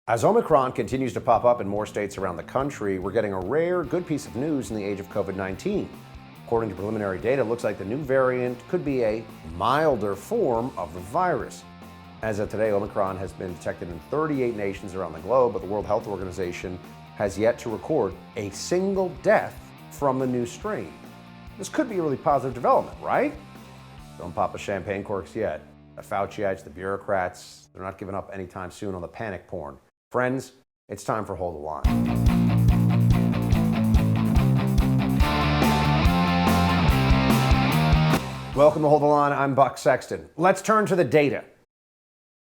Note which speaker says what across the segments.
Speaker 1: As Omicron continues to pop up in more states around the country, we're getting a rare, good piece of news in the age of COVID-19. According to preliminary data, it looks like the new variant could be a milder form of the virus. As of today, Omicron has been detected in 38 nations around the globe, but the World Health Organization has yet to record a single death from the new strain. This could be a really positive development, right? Don't pop a champagne corks yet. The Fauci-ites, the bureaucrats, they're not giving up anytime soon on the panic porn. Friends, it's time for Hold the Line. Welcome to Hold the Line. I'm Buck Sexton. Let's turn to the data.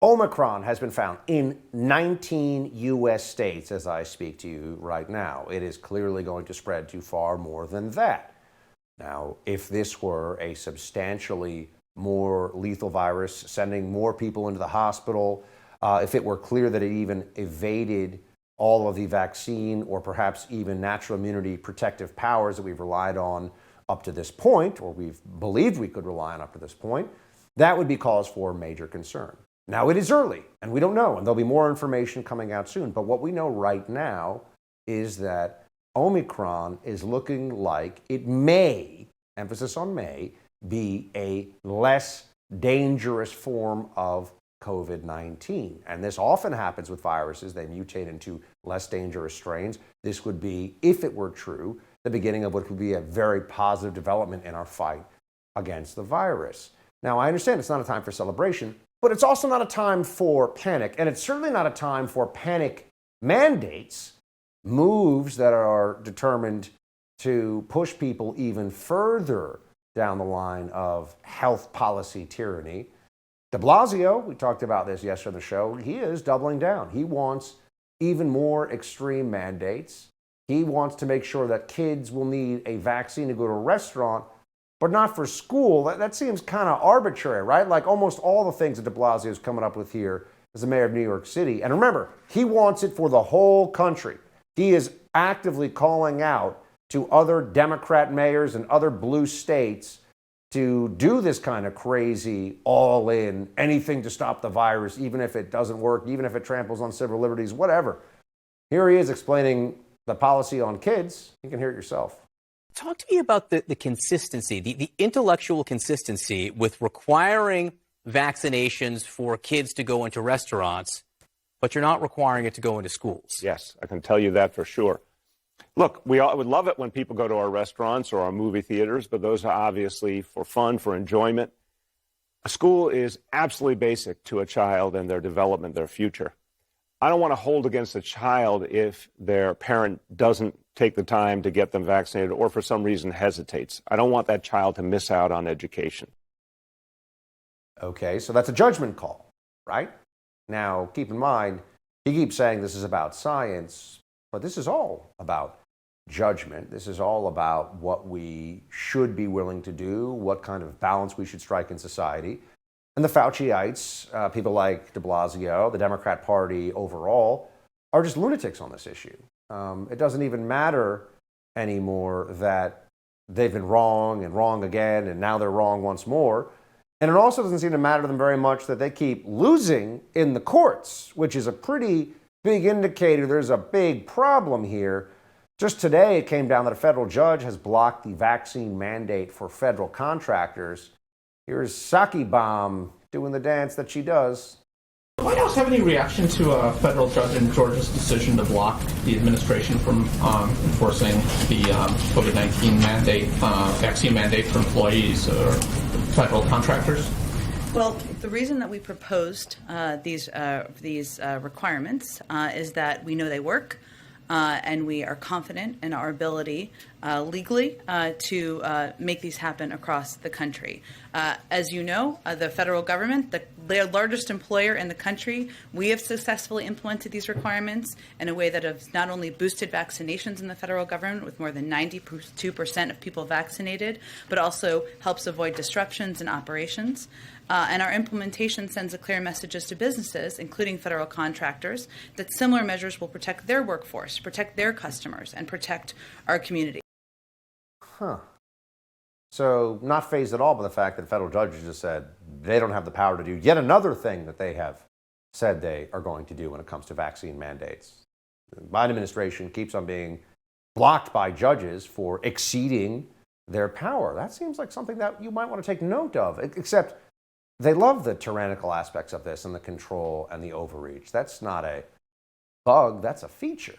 Speaker 1: Omicron has been found in 19 U.S. states as I speak to you right now. It is clearly going to spread to far more than that. Now, if this were a substantially more lethal virus, sending more people into the hospital, if it were clear that it even evaded all of the vaccine or perhaps even natural immunity protective powers that we've relied on up to this point, or we've believed we could rely on up to this point, that would be cause for major concern. Now, it is early, and we don't know, and there'll be more information coming out soon. But what we know right now is that Omicron is looking like it may, emphasis on may, be a less dangerous form of COVID-19. And this often happens with viruses. They mutate into less dangerous strains. This would be, if it were true, the beginning of what could be a very positive development in our fight against the virus. Now, I understand it's not a time for celebration, but it's also not a time for panic. And it's certainly not a time for panic mandates, moves that are determined to push people even further down the line of health policy tyranny. De Blasio, we talked about this yesterday on the show, he is doubling down. He wants even more extreme mandates. He wants to make sure that kids will need a vaccine to go to a restaurant, but not for school. That seems kind of arbitrary, right? Like almost all the things that de Blasio is coming up with here as the mayor of New York City. And remember, he wants it for the whole country. He is actively calling out to other Democrat mayors and other blue states to do this kind of crazy, all in, anything to stop the virus, even if it doesn't work, even if it tramples on civil liberties, whatever. Here he is explaining the policy on kids. You can hear it yourself.
Speaker 2: Talk to me about the consistency, the intellectual consistency with requiring vaccinations for kids to go into restaurants, but you're not requiring it to go into schools.
Speaker 3: Yes, I can tell you that for sure. Look, we all would love it when people go to our restaurants or our movie theaters, but those are obviously for fun, for enjoyment. A school is absolutely basic to a child and their development, their future. I don't want to hold against a child if their parent doesn't take the time to get them vaccinated or for some reason hesitates. I don't want that child to miss out on education.
Speaker 1: Okay, so that's a judgment call, right? Now, keep in mind, he keeps saying this is about science, but this is all about judgment. This is all about what we should be willing to do, what kind of balance we should strike in society. And the Fauci-ites, people like de Blasio, the Democrat Party overall, are just lunatics on this issue. It doesn't even matter anymore that they've been wrong and wrong again, and now they're wrong once more. And it also doesn't seem to matter to them very much that they keep losing in the courts, which is a pretty big indicator there's a big problem here. Just today, it came down that a federal judge has blocked the vaccine mandate for federal contractors. Here's Saki Bomb doing the dance that she does.
Speaker 4: Does the White House have any reaction to a federal judge in Georgia's decision to block the administration from enforcing the COVID-19 mandate, vaccine mandate for employees or federal contractors?
Speaker 5: Well, the reason that we proposed these requirements is that we know they work, and we are confident in our ability legally to make these happen across the country. As you know, the federal government, the largest employer in the country, we have successfully implemented these requirements in a way that has not only boosted vaccinations in the federal government with more than 92% of people vaccinated, but also helps avoid disruptions in operations. And our implementation sends a clear message to businesses, including federal contractors, that similar measures will protect their workforce, protect their customers, and protect our community.
Speaker 1: Huh. So not fazed at all by the fact that federal judges just said they don't have the power to do yet another thing that they have said they are going to do when it comes to vaccine mandates. The Biden administration keeps on being blocked by judges for exceeding their power. That seems like something that you might want to take note of, except they love the tyrannical aspects of this and the control and the overreach. That's not a bug, that's a feature.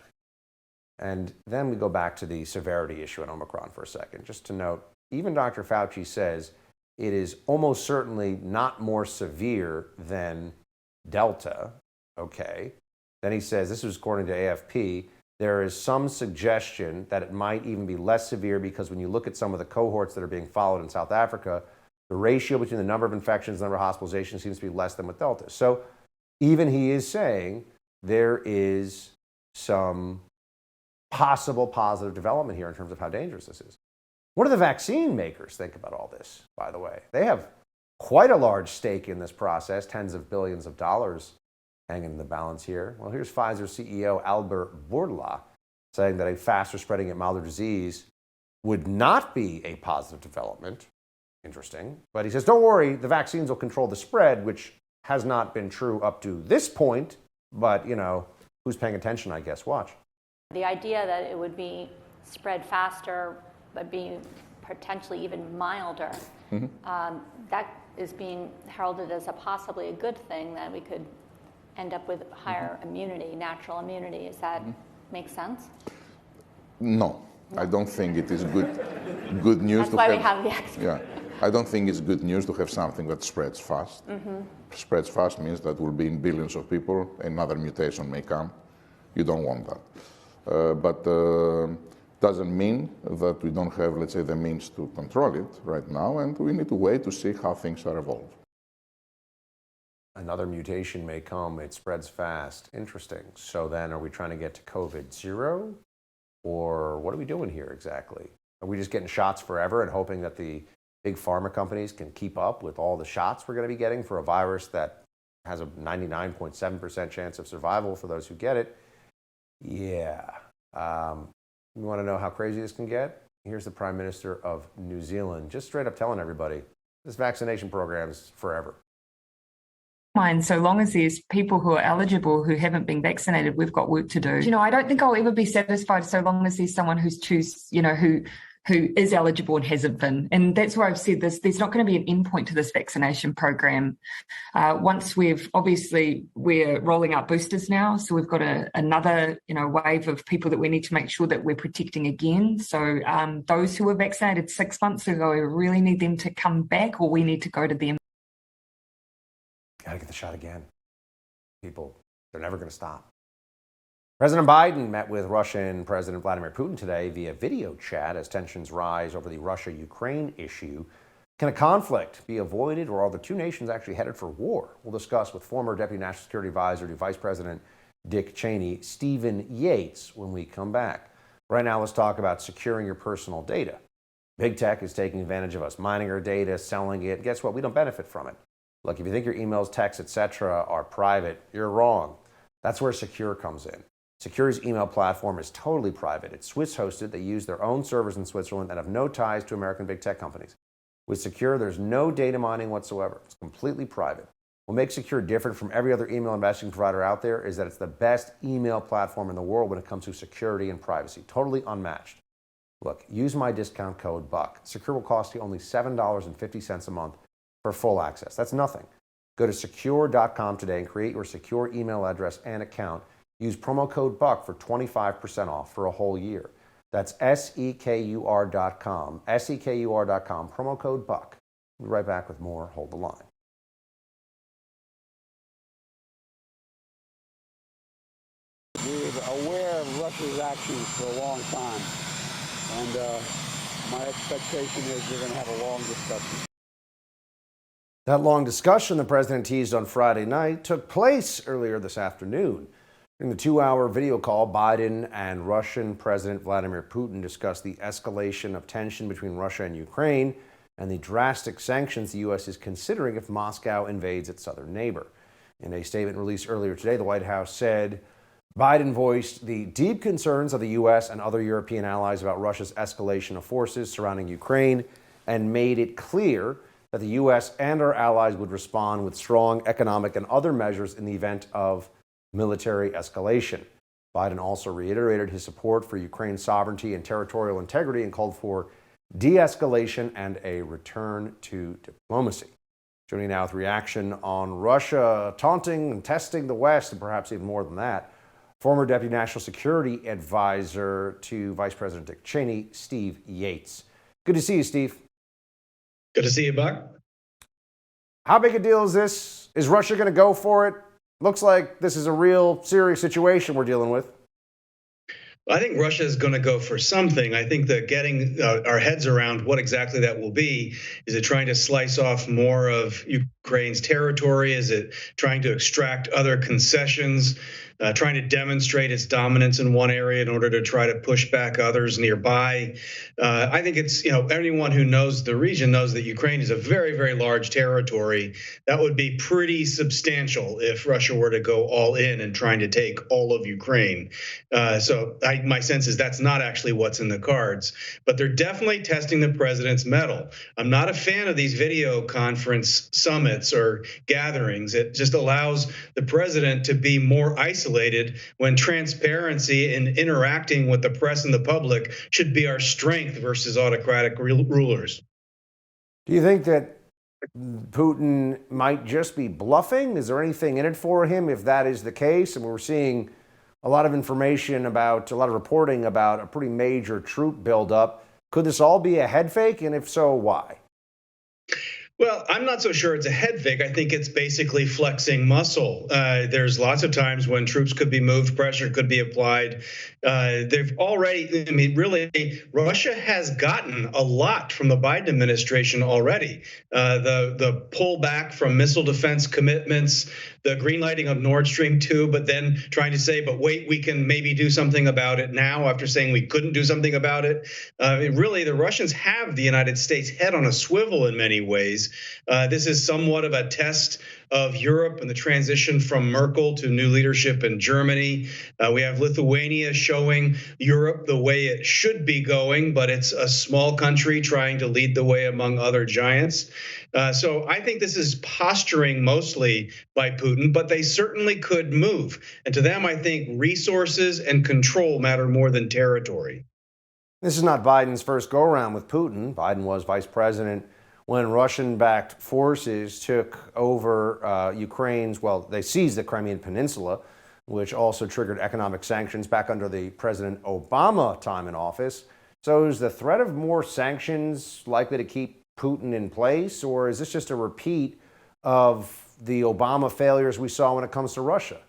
Speaker 1: And then we go back to the severity issue in Omicron for a second. Just to note, even Dr. Fauci says it is almost certainly not more severe than Delta. Okay. Then he says, this is according to AFP, there is some suggestion that it might even be less severe because when you look at some of the cohorts that are being followed in South Africa, the ratio between the number of infections and the number of hospitalizations seems to be less than with Delta. So even he is saying there is some possible positive development here in terms of how dangerous this is. What do the vaccine makers think about all this, by the way? They have quite a large stake in this process, tens of billions of dollars hanging in the balance here. Well, here's Pfizer CEO Albert Bourla saying that a faster spreading yet milder disease would not be a positive development. Interesting. But he says, don't worry, the vaccines will control the spread, which has not been true up to this point. But, you know, who's paying attention, I guess? Watch.
Speaker 6: The idea that it would be spread faster, but be potentially even milder, that is being heralded as a possibly a good thing, that we could end up with higher immunity, natural immunity. Does that make sense?
Speaker 7: No, I don't think it is good news.
Speaker 6: That's why we have the expert.
Speaker 7: Yeah, I don't think it's good news to have something that spreads fast. Spreads fast means that will be in billions of people. Another mutation may come. You don't want that. But doesn't mean that we don't have, let's say, the means to control it right now, and we need to wait to see how things are evolved.
Speaker 1: Another mutation may come, it spreads fast. Interesting. So then are we trying to get to COVID-0? Or what are we doing here exactly? Are we just getting shots forever and hoping that the big pharma companies can keep up with all the shots we're going to be getting for a virus that has a 99.7% chance of survival for those who get it? Yeah. You want to know how crazy this can get? Here's the Prime Minister of New Zealand just straight up telling everybody this vaccination program is forever.
Speaker 8: Mind, so long as there's people who are eligible who haven't been vaccinated, we've got work to do. You know, I don't think I'll ever be satisfied so long as there's someone who is eligible and hasn't been. And that's why I've said this, there's not going to be an endpoint to this vaccination program. Once we're rolling out boosters now, so we've got another, wave of people that we need to make sure that we're protecting again. So those who were vaccinated 6 months ago, we really need them to come back, or we need to go to them.
Speaker 1: Got to get the shot again. People, they're never going to stop. President Biden met with Russian President Vladimir Putin today via video chat as tensions rise over the Russia-Ukraine issue. Can a conflict be avoided, or are the two nations actually headed for war? We'll discuss with former Deputy National Security Advisor to Vice President Dick Cheney, Stephen Yates, when we come back. Right now, let's talk about securing your personal data. Big tech is taking advantage of us, mining our data, selling it. Guess what? We don't benefit from it. Look, if you think your emails, texts, etc. are private, you're wrong. That's where Secure comes in. Secure's email platform is totally private. It's Swiss-hosted. They use their own servers in Switzerland and have no ties to American big tech companies. With Secure, there's no data mining whatsoever. It's completely private. What makes Secure different from every other email and messaging provider out there is that it's the best email platform in the world when it comes to security and privacy. Totally unmatched. Look, use my discount code BUCK. Secure will cost you only $7.50 a month for full access. That's nothing. Go to secure.com today and create your secure email address and account. Use promo code BUCK for 25% off for a whole year. That's SEKUR.com. SEKUR.com, promo code BUCK. We'll be right back with more. Hold the line.
Speaker 9: We're aware of Russia's actions for a long time. And my expectation is we're going to have a long discussion.
Speaker 1: That long discussion the president teased on Friday night took place earlier this afternoon. During the 2-hour video call, Biden and Russian President Vladimir Putin discussed the escalation of tension between Russia and Ukraine and the drastic sanctions the U.S. is considering if Moscow invades its southern neighbor. In a statement released earlier today, the White House said Biden voiced the deep concerns of the U.S. and other European allies about Russia's escalation of forces surrounding Ukraine and made it clear that the U.S. and our allies would respond with strong economic and other measures in the event of military escalation. Biden also reiterated his support for Ukraine's sovereignty and territorial integrity and called for de-escalation and a return to diplomacy. Joining now with reaction on Russia taunting and testing the West, and perhaps even more than that, former Deputy National Security Advisor to Vice President Dick Cheney, Steve Yates. Good to see you, Steve.
Speaker 10: Good to see you, Buck.
Speaker 1: How big a deal is this? Is Russia going to go for it? Looks like this is a real serious situation we're dealing with.
Speaker 10: I think Russia is going to go for something. I think that getting our heads around what exactly that will be, is it trying to slice off more of Ukraine's territory? Is it trying to extract other concessions, trying to demonstrate its dominance in one area in order to try to push back others nearby? I think it's, anyone who knows the region knows that Ukraine is a very, very large territory. That would be pretty substantial if Russia were to go all in and trying to take all of Ukraine. My sense is that's not actually what's in the cards, but they're definitely testing the president's mettle. I'm not a fan of these video conference summits or gatherings. It just allows the president to be more isolated when transparency and interacting with the press and the public should be our strength versus autocratic rulers.
Speaker 1: Do you think that Putin might just be bluffing? Is there anything in it for him if that is the case? And we're seeing a lot of information about, a lot of reporting about a pretty major troop buildup. Could this all be a head fake? And if so, why?
Speaker 10: Well, I'm not so sure it's a head fake. I think it's basically flexing muscle. There's lots of times when troops could be moved, pressure could be applied. They've already, really, Russia has gotten a lot from the Biden administration already. The pullback from missile defense commitments, the greenlighting of Nord Stream 2, but then trying to say, but wait, we can maybe do something about it now after saying we couldn't do something about it. Really, the Russians have the United States head on a swivel in many ways. This is somewhat of a test of Europe and the transition from Merkel to new leadership in Germany. We have Lithuania showing Europe the way it should be going, but it's a small country trying to lead the way among other giants. So I think this is posturing mostly by Putin, but they certainly could move. And to them, I think resources and control matter more than territory.
Speaker 1: This is not Biden's first go-around with Putin. Biden was vice president when Russian-backed forces took over Ukraine's, they seized the Crimean Peninsula, which also triggered economic sanctions back under the President Obama time in office. So is the threat of more sanctions likely to keep Putin in place, or is this just a repeat of the Obama failures we saw when it comes to Russia?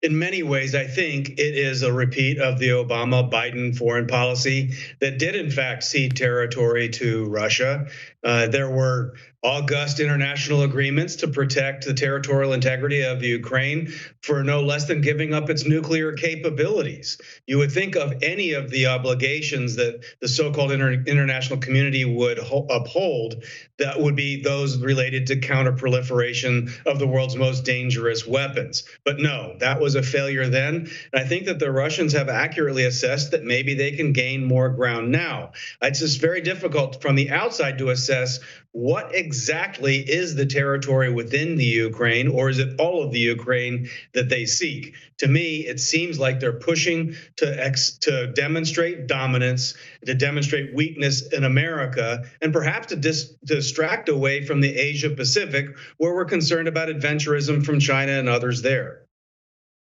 Speaker 10: In many ways, I think it is a repeat of the Obama-Biden foreign policy that did, in fact, cede territory to Russia. There were august international agreements to protect the territorial integrity of Ukraine for no less than giving up its nuclear capabilities. You would think of any of the obligations that the so-called international community would uphold, that would be those related to counterproliferation of the world's most dangerous weapons. But no, that was a failure then. And I think that the Russians have accurately assessed that maybe they can gain more ground now. It's just very difficult from the outside to assess what exactly is the territory within the Ukraine, or is it all of the Ukraine that they seek? To me, it seems like they're pushing to demonstrate dominance, to demonstrate weakness in America, and perhaps to distract away from the Asia Pacific, where we're concerned about adventurism from China and others there.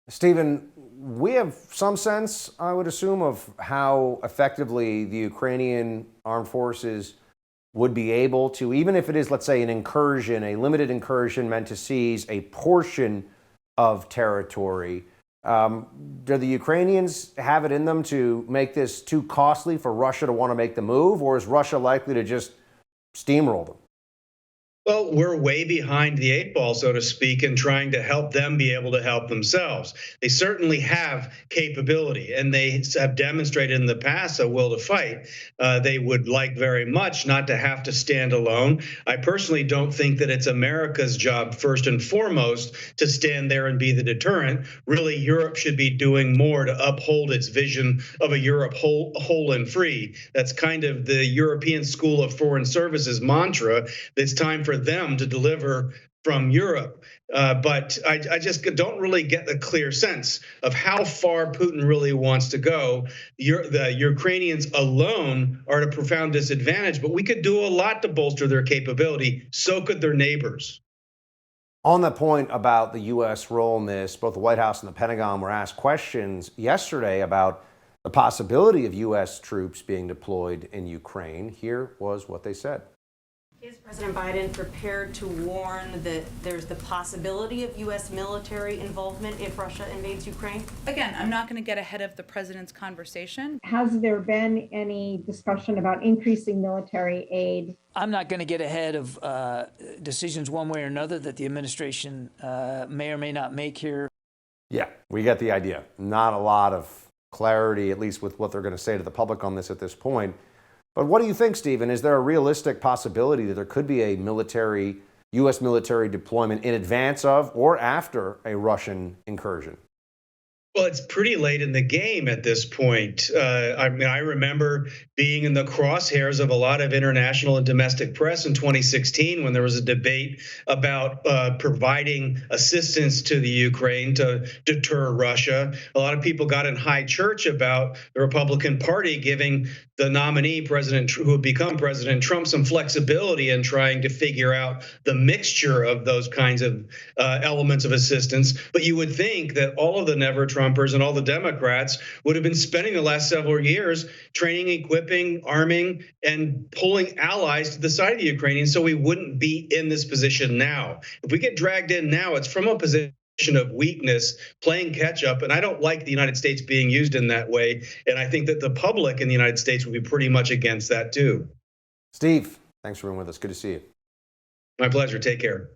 Speaker 1: Stephen, we have some sense, I would assume, of how effectively the Ukrainian armed forces would be able to, even if it is, let's say, an incursion, a limited incursion meant to seize a portion of territory. Do the Ukrainians have it in them to make this too costly for Russia to want to make the move, or is Russia likely to just steamroll them?
Speaker 10: Well, we're way behind the eight ball, so to speak, in trying to help them be able to help themselves. They certainly have capability, and they have demonstrated in the past a will to fight. They would like very much not to have to stand alone. I personally don't think that it's America's job, first and foremost, to stand there and be the deterrent. Really, Europe should be doing more to uphold its vision of a Europe whole and free. That's kind of the European School of Foreign Services mantra. It's time for them to deliver from Europe. But I just don't really get a clear sense of how far Putin really wants to go. The Ukrainians alone are at a profound disadvantage, but we could do a lot to bolster their capability. So could their neighbors.
Speaker 1: On that point about the U.S. role in this, both the White House and the Pentagon were asked questions yesterday about the possibility of U.S. troops being deployed in Ukraine. Here was what they said.
Speaker 11: Is President Biden prepared to warn that there's the possibility of U.S. military involvement if Russia invades Ukraine?
Speaker 5: Again, I'm not going to get ahead of the president's conversation.
Speaker 12: Has there been any discussion about increasing military aid?
Speaker 13: I'm not going to get ahead of decisions one way or another that the administration may or may not make here.
Speaker 1: Yeah, we get the idea. Not a lot of clarity, at least with what they're going to say to the public on this at this point. But what do you think, Stephen? Is there a realistic possibility that there could be a U.S. military deployment in advance of or after a Russian incursion?
Speaker 10: Well, it's pretty late in the game at this point. I mean, I remember being in the crosshairs of a lot of international and domestic press in 2016 when there was a debate about providing assistance to the Ukraine to deter Russia. A lot of people got in high church about the Republican Party giving the nominee, who would become President Trump, some flexibility in trying to figure out the mixture of those kinds of elements of assistance. But you would think that all of the never-Trumpers and all the Democrats would have been spending the last several years training, equipping, arming, and pulling allies to the side of the Ukrainians so we wouldn't be in this position now. If we get dragged in now, it's from a position of weakness, playing catch up. And I don't like the United States being used in that way. And I think that the public in the United States would be pretty much against that too.
Speaker 1: Steve, thanks for being with us. Good to see you.
Speaker 10: My pleasure. Take care.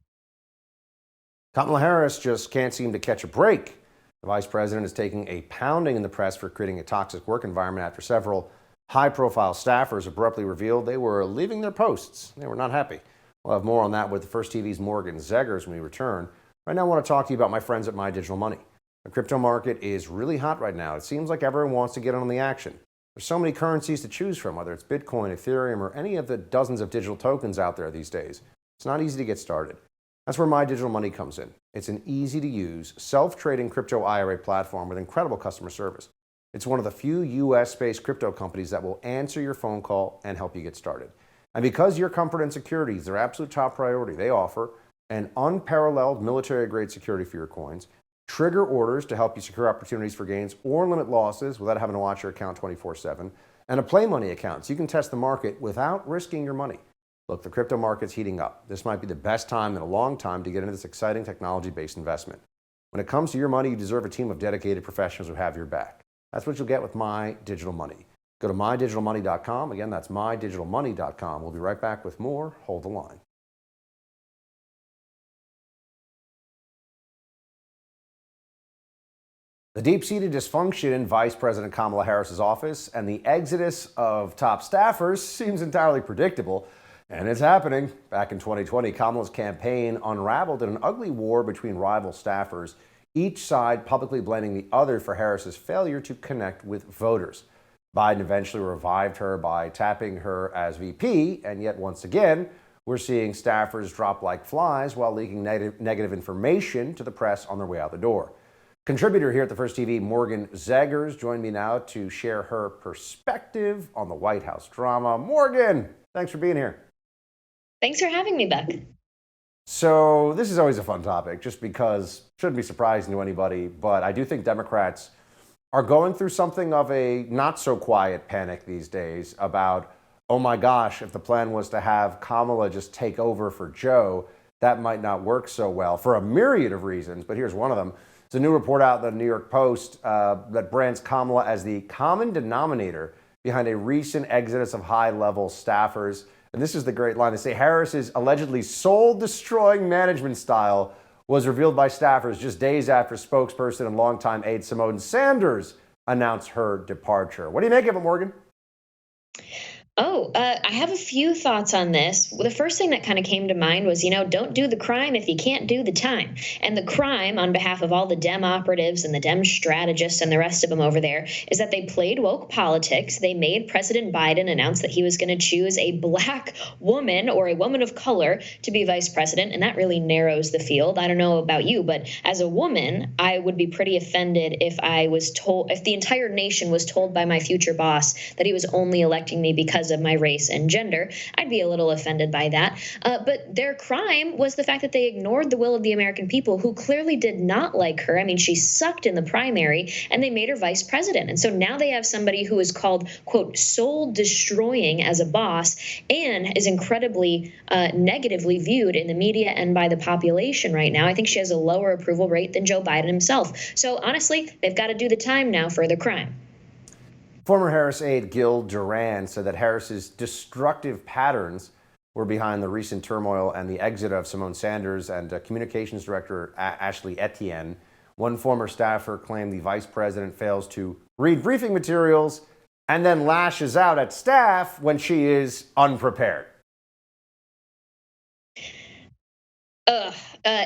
Speaker 1: Kamala Harris just can't seem to catch a break. The vice president is taking a pounding in the press for creating a toxic work environment after several high-profile staffers abruptly revealed they were leaving their posts. They were not happy. We'll have more on that with the First TV's Morgan Zeggers when we return. Right now, I want to talk to you about my friends at My Digital Money. The crypto market is really hot right now. It seems like everyone wants to get in on the action. There's so many currencies to choose from, whether it's Bitcoin, Ethereum, or any of the dozens of digital tokens out there these days. It's not easy to get started. That's where My Digital Money comes in. It's an easy-to-use, self-trading crypto IRA platform with incredible customer service. It's one of the few U.S.-based crypto companies that will answer your phone call and help you get started. And because your comfort and security is their absolute top priority, they offer an unparalleled military-grade security for your coins, trigger orders to help you secure opportunities for gains or limit losses without having to watch your account 24/7, and a play money account so you can test the market without risking your money. Look, the crypto market's heating up. This might be the best time in a long time to get into this exciting technology-based investment. When it comes to your money, you deserve a team of dedicated professionals who have your back. That's what you'll get with My Digital Money. Go to mydigitalmoney.com. Again, that's mydigitalmoney.com. We'll be right back with more. Hold the line. The deep-seated dysfunction in Vice President Kamala Harris's office and the exodus of top staffers seems entirely predictable, and it's happening. Back in 2020, Kamala's campaign unraveled in an ugly war between rival staffers, each side publicly blaming the other for Harris's failure to connect with voters. Biden eventually revived her by tapping her as VP, and yet once again, we're seeing staffers drop like flies while leaking negative information to the press on their way out the door. Contributor here at the First TV, Morgan Zeggers, joined me now to share her perspective on the White House drama. Morgan, thanks for being here.
Speaker 14: Thanks for having me, Buck.
Speaker 1: So this is always a fun topic, just because it shouldn't be surprising to anybody, but I do think Democrats are going through something of a not-so-quiet panic these days about, oh my gosh, if the plan was to have Kamala just take over for Joe, that might not work so well for a myriad of reasons, but here's one of them. It's a new report out in the New York Post that brands Kamala as the common denominator behind a recent exodus of high-level staffers. and this is the great line. They say Harris's allegedly soul-destroying management style was revealed by staffers just days after spokesperson and longtime aide Simone Sanders announced her departure. What do you make of it, Morgan?
Speaker 14: I have a few thoughts on this. Well, the first thing that kind of came to mind was, don't do the crime if you can't do the time. And the crime, on behalf of all the Dem operatives and the Dem strategists and the rest of them over there, is that they played woke politics. They made President Biden announce that he was going to choose a black woman or a woman of color to be vice president. And that really narrows the field. I don't know about you, but as a woman, I would be pretty offended if if the entire nation was told by my future boss that he was only electing me because of my race and gender. I'd be a little offended by that. But their crime was the fact that they ignored the will of the American people, who clearly did not like her. I mean, she sucked in the primary, and they made her vice president. And so now they have somebody who is called, quote, soul destroying as a boss and is incredibly negatively viewed in the media and by the population right now. I think she has a lower approval rate than Joe Biden himself. So honestly, they've got to do the time now for the crime.
Speaker 1: Former Harris aide Gil Duran said that Harris's destructive patterns were behind the recent turmoil and the exit of Simone Sanders and communications director Ashley Etienne. One former staffer claimed the vice president fails to read briefing materials and then lashes out at staff when she is unprepared.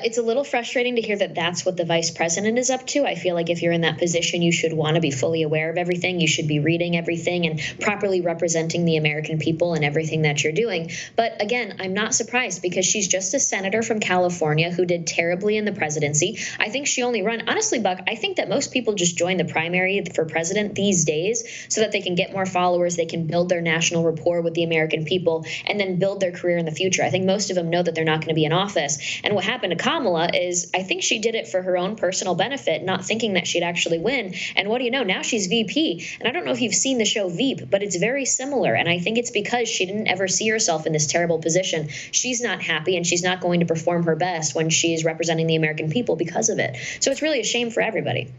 Speaker 14: It's a little frustrating to hear that that's what the vice president is up to. I feel like if you're in that position, you should want to be fully aware of everything. You should be reading everything and properly representing the American people in everything that you're doing. But again, I'm not surprised because she's just a senator from California who did terribly in the presidency. I think she only honestly, Buck, I think that most people just join the primary for president these days so that they can get more followers, they can build their national rapport with the American people, and then build their career in the future. I think most of them know that they're not going to be in office. And what happened to Kamala is I think she did it for her own personal benefit, not thinking that she'd actually win. And what do you know? Now she's VP. And I don't know if you've seen the show Veep, but it's very similar. And I think it's because she didn't ever see herself in this terrible position. She's not happy, and she's not going to perform her best when she's representing the American people because of it. So it's really a shame for everybody.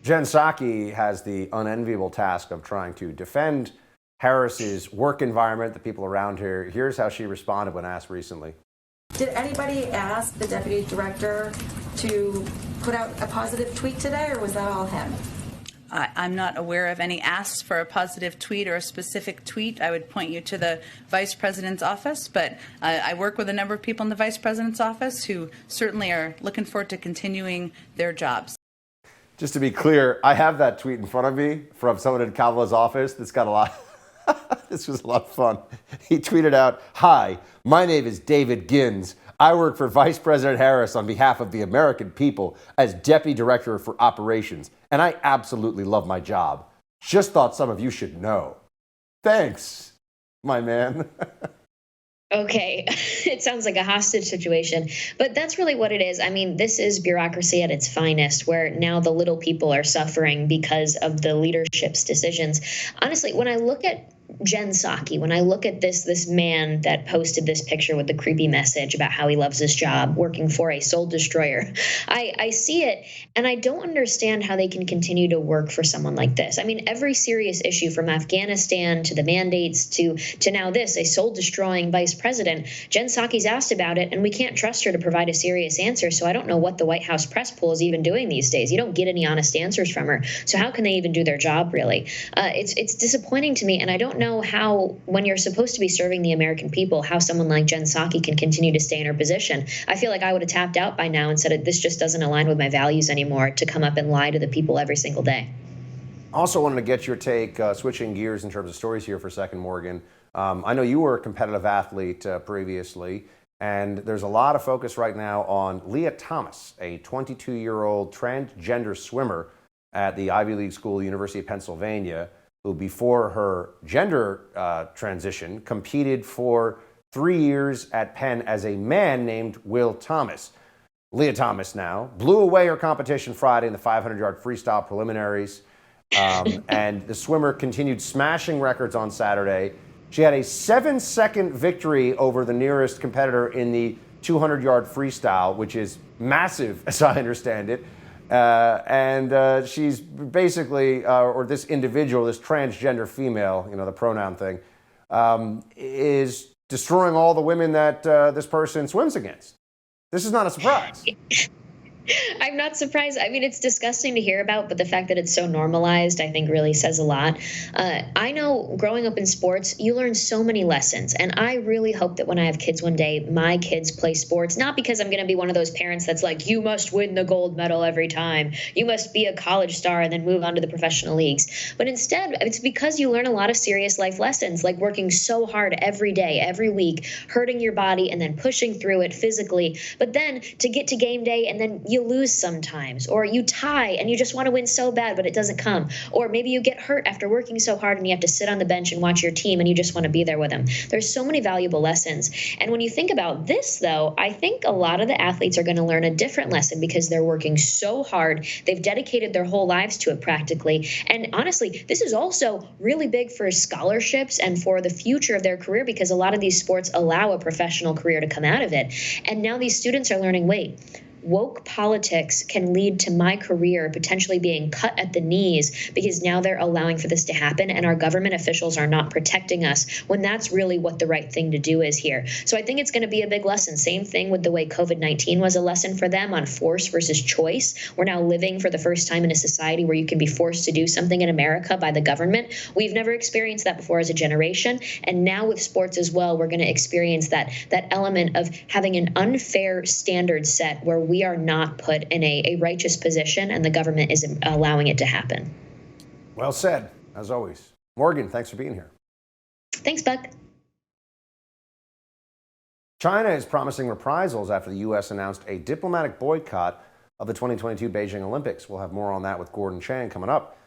Speaker 1: Jen Psaki has the unenviable task of trying to defend Harris's work environment, the people around her. Here's how she responded when asked recently.
Speaker 11: Did anybody ask the deputy director to put out a positive tweet today, or was that all him?
Speaker 5: I'm not aware of any asks for a positive tweet or a specific tweet. I would point you to the vice president's office, but I work with a number of people in the vice president's office who certainly are looking forward to continuing their jobs.
Speaker 1: Just to be clear, I have that tweet in front of me from someone in Kamala's office that's got a lot. This was a lot of fun. He tweeted out, "Hi, my name is David Gins. I work for Vice President Harris on behalf of the American people as Deputy Director for Operations, and I absolutely love my job. Just thought some of you should know. Thanks, my man."
Speaker 14: Okay, it sounds like a hostage situation, but that's really what it is. I mean, this is bureaucracy at its finest, where now the little people are suffering because of the leadership's decisions. Honestly, when I look at Jen Psaki, when I look at this man that posted this picture with the creepy message about how he loves his job, working for a soul destroyer, I see it, and I don't understand how they can continue to work for someone like this. I mean, every serious issue from Afghanistan to the mandates to now this, a soul-destroying vice president, Jen Psaki's asked about it, and we can't trust her to provide a serious answer, so I don't know what the White House press pool is even doing these days. You don't get any honest answers from her, so how can they even do their job, really? It's disappointing to me, and I don't know how, when you're supposed to be serving the American people, how someone like Jen Psaki can continue to stay in her position. I feel like I would have tapped out by now and said, this just doesn't align with my values anymore, to come up and lie to the people every single day.
Speaker 1: Also wanted to get your take, switching gears in terms of stories here for a second, Morgan. I know you were a competitive athlete previously, and there's a lot of focus right now on Leah Thomas, a 22-year-old transgender swimmer at the Ivy League school, University of Pennsylvania, who before her gender transition competed for 3 years at Penn as a man named Will Thomas. Leah Thomas now blew away her competition Friday in the 500-yard freestyle preliminaries, and the swimmer continued smashing records on Saturday. She had a 7-second victory over the nearest competitor in the 200-yard freestyle, which is massive as I understand it. And she's basically, or this individual, this transgender female, the pronoun thing, is destroying all the women that this person swims against. This is not a surprise.
Speaker 14: I'm not surprised. I mean, it's disgusting to hear about, but the fact that it's so normalized, I think, really says a lot. I know growing up in sports, you learn so many lessons. And I really hope that when I have kids one day, my kids play sports, not because I'm going to be one of those parents that's like, you must win the gold medal every time. You must be a college star and then move on to the professional leagues. But instead, it's because you learn a lot of serious life lessons, like working so hard every day, every week, hurting your body and then pushing through it physically. But then to get to game day and then you lose sometimes, or you tie and you just want to win so bad, but it doesn't come. Or maybe you get hurt after working so hard and you have to sit on the bench and watch your team and you just want to be there with them. There's so many valuable lessons. And when you think about this, though, I think a lot of the athletes are going to learn a different lesson because they're working so hard. They've dedicated their whole lives to it practically. And honestly, this is also really big for scholarships and for the future of their career because a lot of these sports allow a professional career to come out of it. And now these students are learning, wait, woke politics can lead to my career potentially being cut at the knees because now they're allowing for this to happen and our government officials are not protecting us when that's really what the right thing to do is here. So I think it's going to be a big lesson. Same thing with the way COVID-19 was a lesson for them on force versus choice. We're now living for the first time in a society where you can be forced to do something in America by the government. We've never experienced that before as a generation. And now with sports as well, we're going to experience that element of having an unfair standard set where we are not put in a righteous position and the government is allowing it to happen.
Speaker 1: Well said, as always. Morgan, thanks for being here.
Speaker 14: Thanks, Buck.
Speaker 1: China is promising reprisals after the U.S. announced a diplomatic boycott of the 2022 Beijing Olympics. We'll have more on that with Gordon Chang coming up.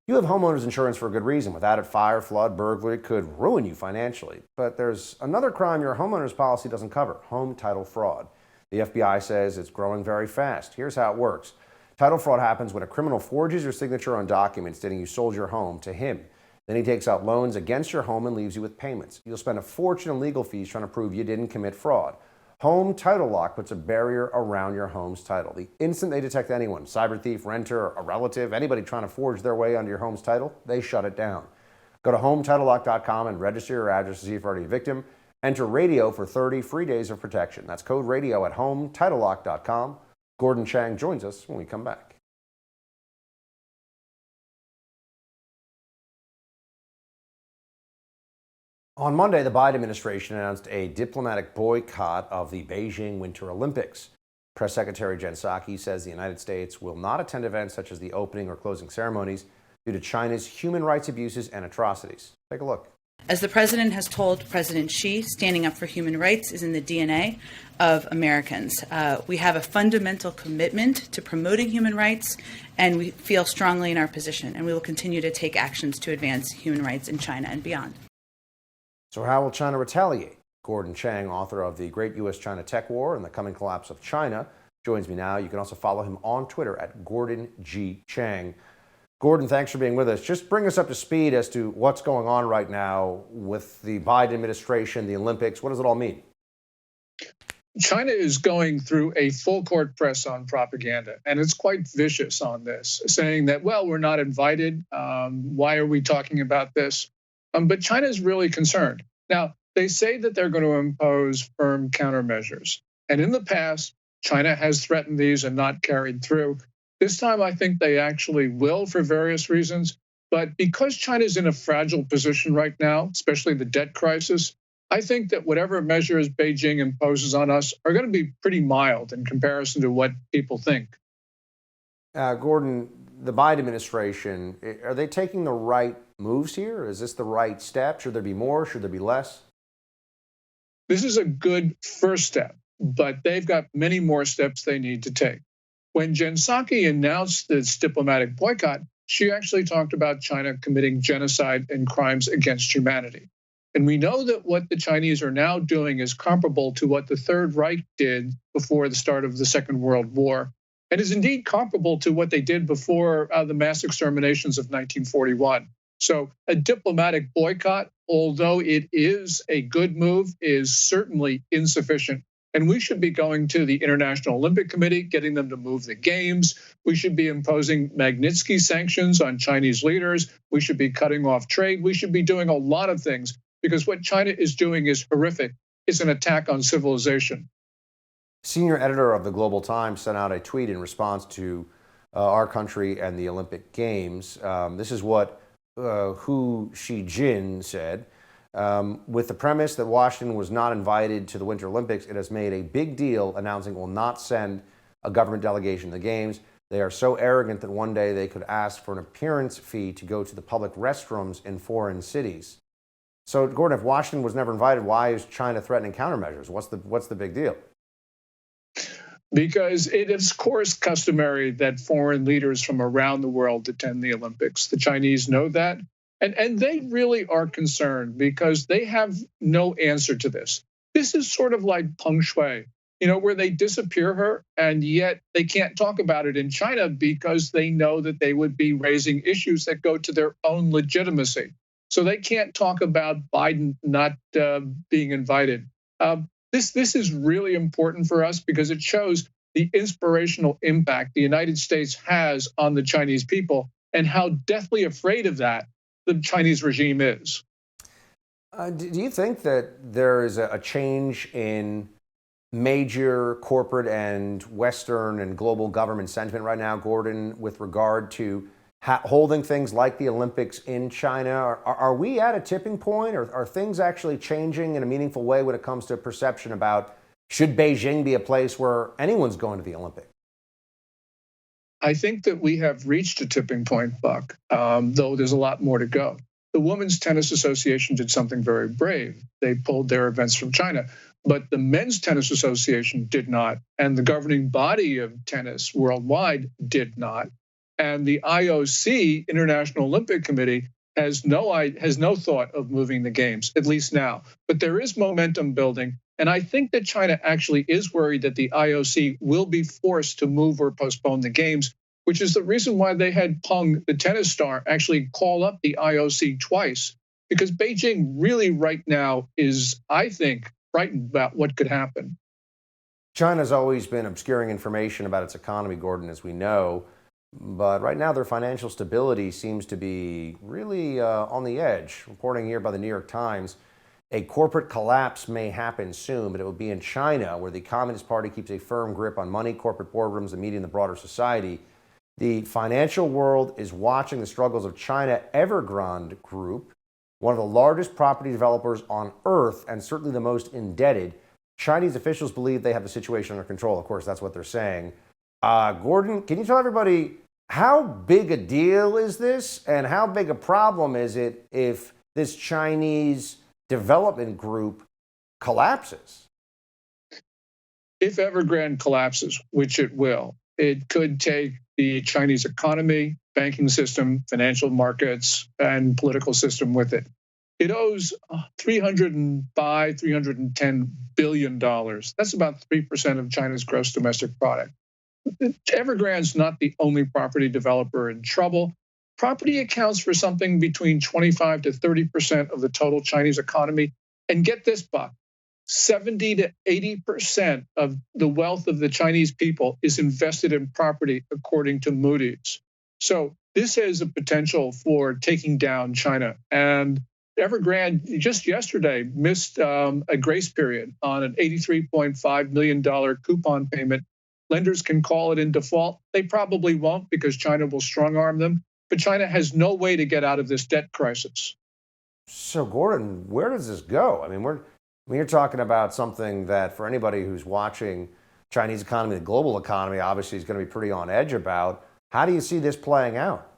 Speaker 1: You have homeowners insurance for a good reason. Without it, fire, flood, burglary could ruin you financially. But there's another crime your homeowner's policy doesn't cover: home title fraud. The FBI says it's growing very fast. Here's how it works. Title fraud happens when a criminal forges your signature on documents stating you sold your home to him. Then he takes out loans against your home and leaves you with payments. You'll spend a fortune in legal fees trying to prove you didn't commit fraud. Home Title Lock puts a barrier around your home's title. The instant they detect anyone, cyber thief, renter, a relative, anybody trying to forge their way onto your home's title, they shut it down. Go to HometitleLock.com and register your address to see if you're already a victim. Enter radio for 30 free days of protection. That's code radio at HometitleLock.com. Gordon Chang joins us when we come back. On Monday, the Biden administration announced a diplomatic boycott of the Beijing Winter Olympics. Press Secretary Jen Psaki says the United States will not attend events such as the opening or closing ceremonies due to China's human rights abuses and atrocities. Take a look.
Speaker 5: As the president has told President Xi, standing up for human rights is in the DNA of Americans. We have a fundamental commitment to promoting human rights, and we feel strongly in our position, and we will continue to take actions to advance human rights in China and beyond.
Speaker 1: So how will China retaliate? Gordon Chang, author of The Great U.S.-China Tech War and the Coming Collapse of China, joins me now. You can also follow him on Twitter at Gordon G. Chang. Gordon, thanks for being with us. Just bring us up to speed as to what's going on right now with the Biden administration, the Olympics. What does it all mean?
Speaker 15: China is going through a full court press on propaganda, and it's quite vicious on this, saying that, well, we're not invited. Why are we talking about this? But China is really concerned. Now, they say that they're going to impose firm countermeasures. And in the past, China has threatened these and not carried through. This time, I think they actually will for various reasons. But because China's in a fragile position right now, especially the debt crisis, I think that whatever measures Beijing imposes on us are going to be pretty mild in comparison to what people think.
Speaker 1: Gordon, the Biden administration, are they taking the right moves here? Is this the right step? Should there be more? Should there be less?
Speaker 15: This is a good first step, but they've got many more steps they need to take. When Jen Psaki announced this diplomatic boycott, she actually talked about China committing genocide and crimes against humanity. And we know that what the Chinese are now doing is comparable to what the Third Reich did before the start of the Second World War, and is indeed comparable to what they did before the mass exterminations of 1941. So a diplomatic boycott, although it is a good move, is certainly insufficient. And we should be going to the International Olympic Committee, getting them to move the games. We should be imposing Magnitsky sanctions on Chinese leaders. We should be cutting off trade. We should be doing a lot of things. because what China is doing is horrific. It's an attack on civilization.
Speaker 1: Senior editor of the Global Times sent out a tweet in response to our country and the Olympic Games. This is what Hu Xijin said. With the premise that Washington was not invited to the Winter Olympics, it has made a big deal announcing it will not send a government delegation to the Games. They are so arrogant that one day they could ask for an appearance fee to go to the public restrooms in foreign cities. So, Gordon, if Washington was never invited, why is China threatening countermeasures? What's the big deal?
Speaker 15: Because it is, of course, customary that foreign leaders from around the world attend the Olympics. The Chinese know that. And they really are concerned because they have no answer to this. This is sort of like Peng Shui, where they disappear her, and yet they can't talk about it in China because they know that they would be raising issues that go to their own legitimacy. So they can't talk about Biden not being invited. This is really important for us because it shows the inspirational impact the United States has on the Chinese people and how deathly afraid of that the Chinese regime is.
Speaker 1: Do you think that there is a change in major corporate and Western and global government sentiment right now, Gordon, with regard to holding things like the Olympics in China? Are we at a tipping point, or are things actually changing in a meaningful way when it comes to perception about should Beijing be a place where anyone's going to the Olympics?
Speaker 15: I think that we have reached a tipping point, Buck, though there's a lot more to go. The Women's Tennis Association did something very brave. They pulled their events from China, but the Men's Tennis Association did not, and the governing body of tennis worldwide did not. And the IOC, International Olympic Committee, has no thought of moving the games, at least now. But there is momentum building. And I think that China actually is worried that the IOC will be forced to move or postpone the games, which is the reason why they had Peng, the tennis star, actually call up the IOC twice. Because Beijing really right now is, I think, frightened about what could happen.
Speaker 1: China's always been obscuring information about its economy, Gordon, as we know. But right now, their financial stability seems to be really on the edge. Reporting here by the New York Times, a corporate collapse may happen soon, but it will be in China, where the Communist Party keeps a firm grip on money, corporate boardrooms, and media in the broader society. The financial world is watching the struggles of China Evergrande Group, one of the largest property developers on earth and certainly the most indebted. Chinese officials believe they have the situation under control. Of course, that's what they're saying. Gordon, can you tell everybody how big a deal is this, and how big a problem is it if this Chinese development group collapses?
Speaker 15: If Evergrande collapses, which it will, it could take the Chinese economy, banking system, financial markets, and political system with it. It owes $310 billion. That's about 3% of China's gross domestic product. Evergrande's not the only property developer in trouble. Property accounts for something between 25 to 30% of the total Chinese economy. And get this, Buck, 70 to 80% of the wealth of the Chinese people is invested in property, according to Moody's. So this has a potential for taking down China. And Evergrande just yesterday missed a grace period on an $83.5 million coupon payment. Lenders can call it in default. They probably won't because China will strong-arm them. But China has no way to get out of this debt crisis.
Speaker 1: So, Gordon, where does this go? I mean, you're talking about something that for anybody who's watching Chinese economy, the global economy, obviously is going to be pretty on edge about. How do you see this playing out?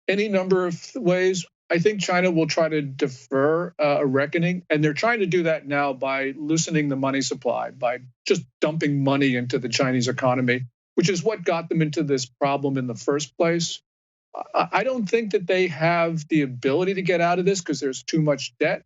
Speaker 15: Any number of ways. I think China will try to defer a reckoning, and they're trying to do that now by loosening the money supply, by just dumping money into the Chinese economy, which is what got them into this problem in the first place. I don't think that they have the ability to get out of this because there's too much debt.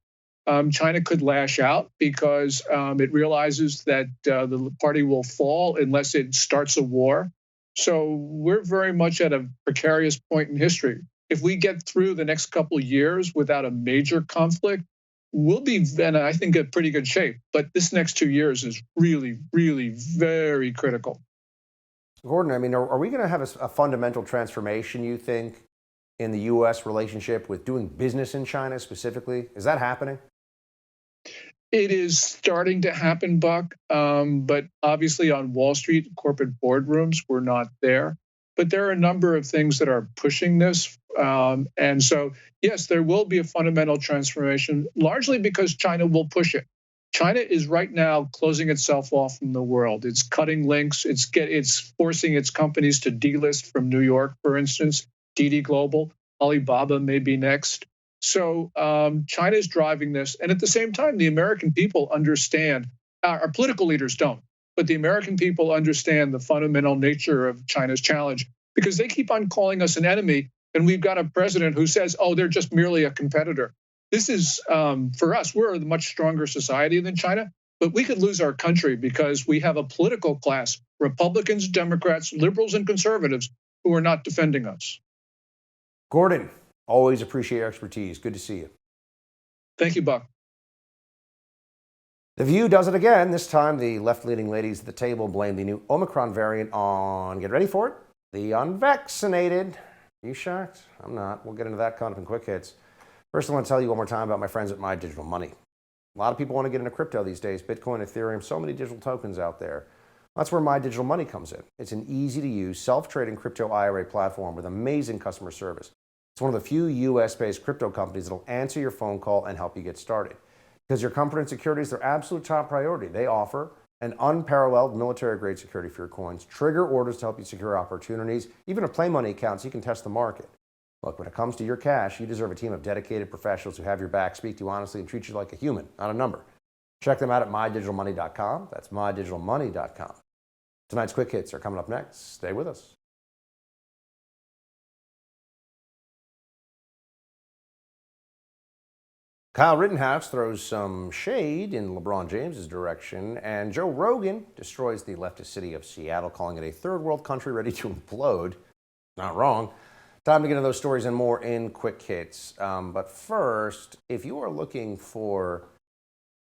Speaker 15: China could lash out because it realizes that the party will fall unless it starts a war. So we're very much at a precarious point in history. If we get through the next couple of years without a major conflict, we'll be in, I think, a pretty good shape. But this next 2 years is really, really very critical.
Speaker 1: Gordon, I mean, are we going to have a fundamental transformation, you think, in the U.S. relationship with doing business in China specifically? Is that happening?
Speaker 15: It is starting to happen, Buck, but obviously on Wall Street, corporate boardrooms, we're not there. But there are a number of things that are pushing this. And so, yes, there will be a fundamental transformation, largely because China will push it. China is right now closing itself off from the world. It's cutting links. It's forcing its companies to delist from New York, for instance, DD Global. Alibaba may be next. So China is driving this. And at the same time, the American people understand, our political leaders don't, but the American people understand the fundamental nature of China's challenge because they keep on calling us an enemy. And we've got a president who says, oh, they're just merely a competitor. This is, for us, we're a much stronger society than China, but we could lose our country because we have a political class, Republicans, Democrats, liberals, and conservatives, who are not defending us.
Speaker 1: Gordon, always appreciate your expertise. Good to see you.
Speaker 15: Thank you, Buck.
Speaker 1: The View does it again. This time, the left-leaning ladies at the table blame the new Omicron variant on, get ready for it, the unvaccinated. Are you shocked? I'm not. We'll get into that coming up in quick hits. First, I want to tell you one more time about my friends at My Digital Money. A lot of people want to get into crypto these days, Bitcoin, Ethereum, so many digital tokens out there. That's where My Digital Money comes in. It's an easy-to-use, self-trading crypto IRA platform with amazing customer service. It's one of the few US-based crypto companies that will answer your phone call and help you get started. Because your comfort and security is their absolute top priority. They offer an unparalleled military-grade security for your coins, trigger orders to help you secure opportunities, even a play money account so you can test the market. Look, when it comes to your cash, you deserve a team of dedicated professionals who have your back, speak to you honestly, and treat you like a human, not a number. Check them out at mydigitalmoney.com. That's mydigitalmoney.com. Tonight's quick hits are coming up next. Stay with us. Kyle Rittenhouse throws some shade in LeBron James's direction, and Joe Rogan destroys the leftist city of Seattle, calling it a third world country ready to implode. Not wrong. Time to get into those stories and more in quick hits. But first, if you are looking for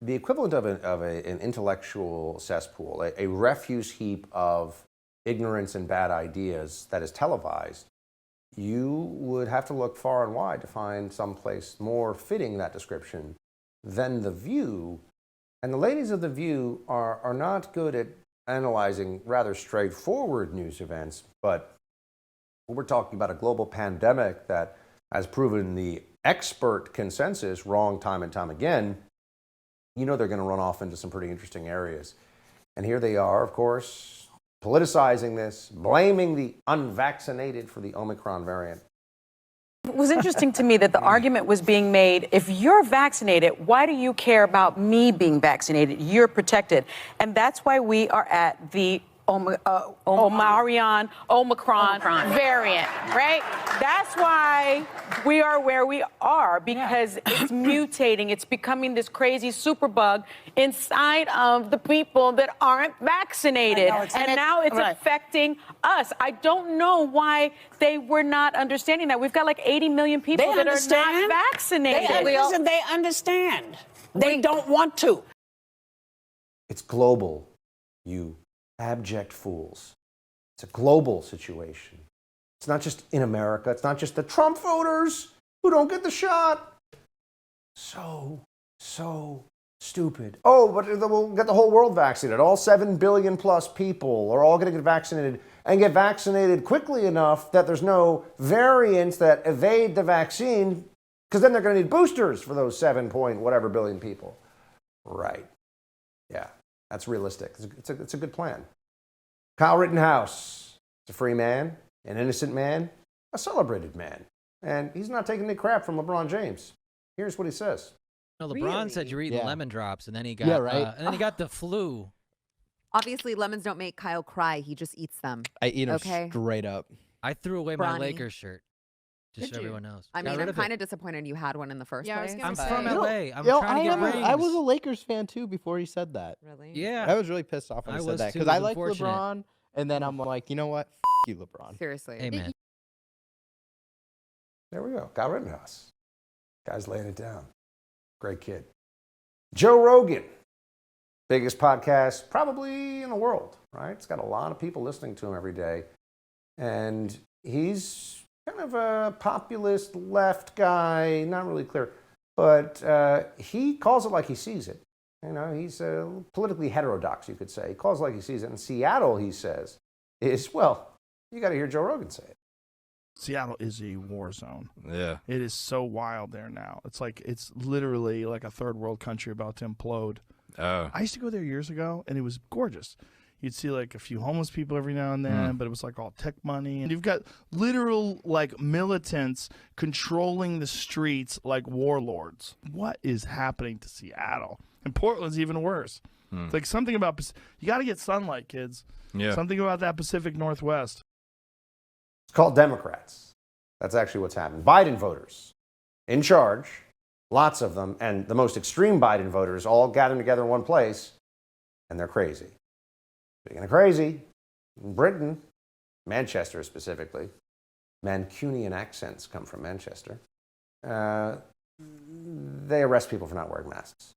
Speaker 1: the equivalent of an intellectual cesspool, a refuse heap of ignorance and bad ideas that is televised, you would have to look far and wide to find someplace more fitting that description than The View. And the ladies of The View are not good at analyzing rather straightforward news events, but we're talking about a global pandemic that has proven the expert consensus wrong time and time again. You know they're going to run off into some pretty interesting areas. And here they are, of course, politicizing this, blaming the unvaccinated for the Omicron variant.
Speaker 16: It was interesting to me that the argument was being made, if you're vaccinated, why do you care about me being vaccinated? You're protected. And that's why we are at the Omicron variant, right? That's why we are where we are, because it's mutating. It's becoming this crazy superbug inside of the people that aren't vaccinated. And now it's affecting us. I don't know why they were not understanding that. We've got like 80 million people that are not vaccinated.
Speaker 17: They understand. They don't want to.
Speaker 1: It's global, you abject fools. It's a global situation. It's not just in America. It's not just the Trump voters who don't get the shot. So stupid. Oh, but we'll get the whole world vaccinated. All 7 billion plus people are all going to get vaccinated and get vaccinated quickly enough that there's no variants that evade the vaccine, because then they're going to need boosters for those 7 point whatever billion people. Right. Yeah. That's realistic. It's a good plan. Kyle Rittenhouse is a free man, an innocent man, a celebrated man. And he's not taking any crap from LeBron James. Here's what he says.
Speaker 18: No, LeBron said you're eating lemon drops, and then he got he got the flu.
Speaker 19: Obviously, lemons don't make Kyle cry. He just eats them.
Speaker 20: I eat them straight up.
Speaker 18: I threw away my Lakers shirt. Just so everyone knows.
Speaker 19: I mean, I'm kind of disappointed you had one in the first place.
Speaker 18: I'm from LA. I'm trying to get rings.
Speaker 20: I was a Lakers fan too before he said that.
Speaker 19: Really?
Speaker 18: Yeah.
Speaker 20: I was really pissed off when he said that because I like LeBron, and then I'm like, you know what? F you, LeBron.
Speaker 19: Seriously.
Speaker 18: Amen.
Speaker 1: There we go. Kyle Rittenhouse. Guy's laying it down. Great kid. Joe Rogan. Biggest podcast probably in the world, right? It's got a lot of people listening to him every day. And he's kind of a populist left guy, not really clear. But he calls it like he sees it. You know, he's politically heterodox, you could say. He calls it like he sees it. In Seattle, he says, is, well, you got to hear Joe Rogan say it.
Speaker 21: Seattle is a war zone.
Speaker 22: Yeah.
Speaker 21: It is so wild there now. It's literally like a third world country about to implode.
Speaker 22: Oh.
Speaker 21: I used to go there years ago, and it was gorgeous. You'd see like a few homeless people every now and then, but it was like all tech money. And you've got literal like militants controlling the streets like warlords. What is happening to Seattle? And Portland's even worse. It's like something about, you got to get sunlight, kids.
Speaker 22: Yeah.
Speaker 21: Something about that Pacific Northwest.
Speaker 1: It's called Democrats. That's actually what's happened. Biden voters in charge, lots of them, and the most extreme Biden voters all gathering together in one place, and they're crazy. Speaking of crazy, in Britain, Manchester specifically, Mancunian accents come from Manchester. They arrest people for not wearing masks.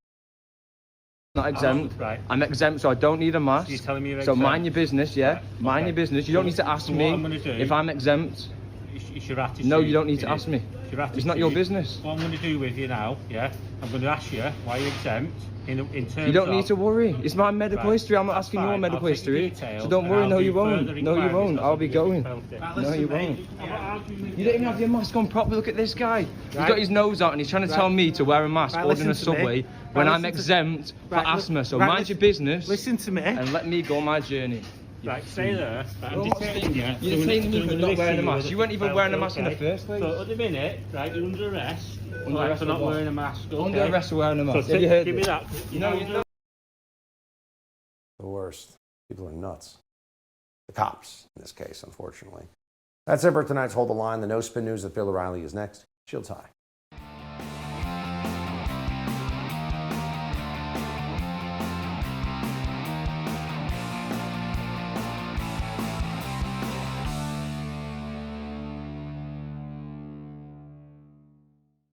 Speaker 23: Not exempt. Right. I'm exempt, so I don't need a mask. You're telling me you're exempt. So mind your business, yeah? Right. Mind your business. You don't need to ask me if I'm exempt.
Speaker 24: It's your attitude.
Speaker 23: No, you don't need to ask me. It's not your business.
Speaker 24: What I'm going to do with you now, yeah? I'm going to ask you why you're exempt in terms of...
Speaker 23: You don't need to worry. It's my medical history. I'm not asking your medical history. So don't worry. No, you won't. No, you won't. I'll be going. No, you won't. You don't even have your mask on properly. Look at this guy. He's got his nose out and he's trying to tell me to wear a mask ordering a subway when I'm exempt for asthma. So mind your business.
Speaker 24: Listen to me.
Speaker 23: And let me go on my journey.
Speaker 24: Right, stay there. I'm detaining you.
Speaker 23: You're detaining me for not wearing a mask. You weren't even wearing a mask in the first place.
Speaker 24: So at the minute, right, you're under arrest. For not wearing a mask.
Speaker 23: Under arrest for wearing a mask.
Speaker 24: So
Speaker 23: Have you heard
Speaker 24: give me that.
Speaker 1: The worst. People are nuts. The cops, in this case, unfortunately. That's it for tonight's Hold the Line. The No Spin News with Bill O'Reilly is next. Shields high.